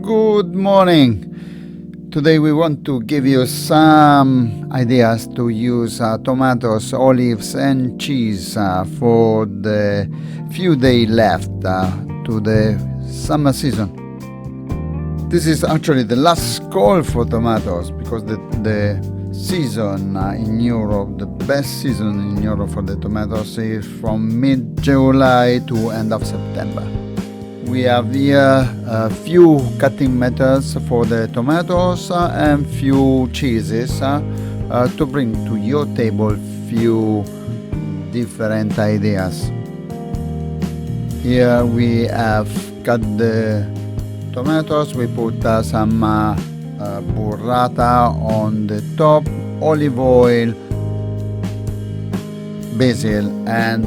Good morning. Today we want to give you some ideas to use tomatoes, olives and cheese for the few days left to the summer season. This is actually the last call for tomatoes because the season in Europe, the best season in Europe for the tomatoes is from mid-July to end of September. We have here a few cutting methods for the tomatoes and few cheeses to bring to your table few different ideas. Here we have cut the tomatoes, we put some burrata on the top, olive oil, basil and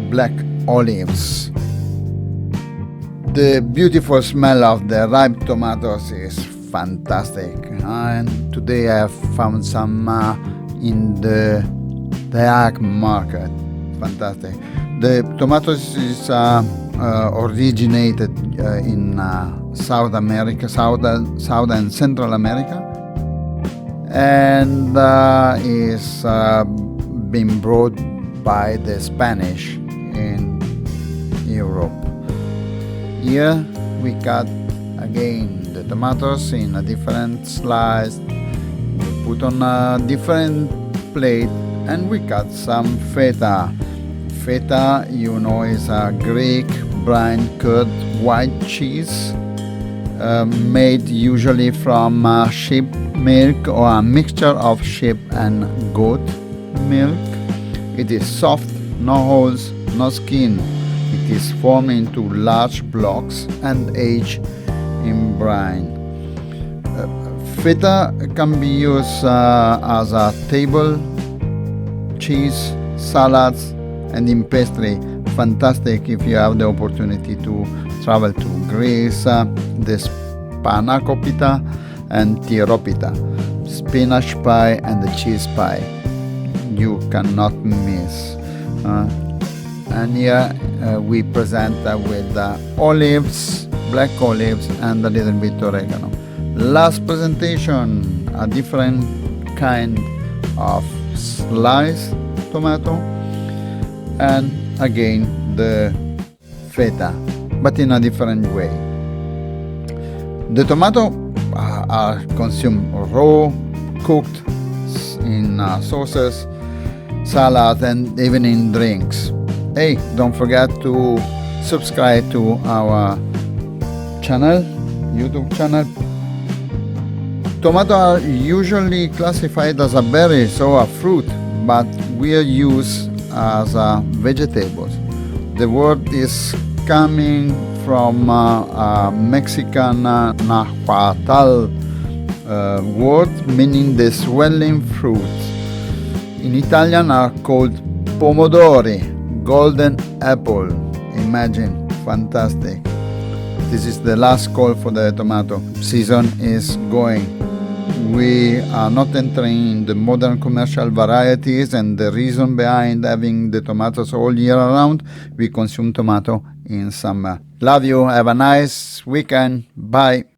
black olives. The beautiful smell of the ripe tomatoes is fantastic, and today I have found some in the dark market. Fantastic. The tomatoes is originated in South America, South and Central America, and is being brought by the Spanish in Europe. Here we cut again the tomatoes in a different slice, we put on a different plate, and we cut some feta. Feta, you know, is a Greek brine curd white cheese made usually from sheep milk or a mixture of sheep and goat milk. It is soft, no holes, no skin. It is formed into large blocks and aged in brine. Feta can be used as a table cheese, salads, and in pastry. Fantastic if you have the opportunity to travel to Greece. The spanakopita and tiropita, spinach pie and the cheese pie. You cannot miss. And here we present with olives, black olives, and a little bit oregano. Last presentation, a different kind of sliced tomato, and again the feta, but in a different way. The tomato are consumed raw, cooked in sauces, salad, and even in drinks. Hey, don't forget to subscribe to our channel, YouTube channel. Tomatoes are usually classified as a berry, so a fruit, but we are used as vegetables. The word is coming from Mexican nahuatl word meaning the swelling fruit. In Italian are called pomodori, golden apple. Imagine, fantastic. This is the last call for the tomato. Season is going. We are not entering in the modern commercial varieties, and the reason behind having the tomatoes all year around, we consume tomato in summer. Love you. Have a nice weekend. Bye.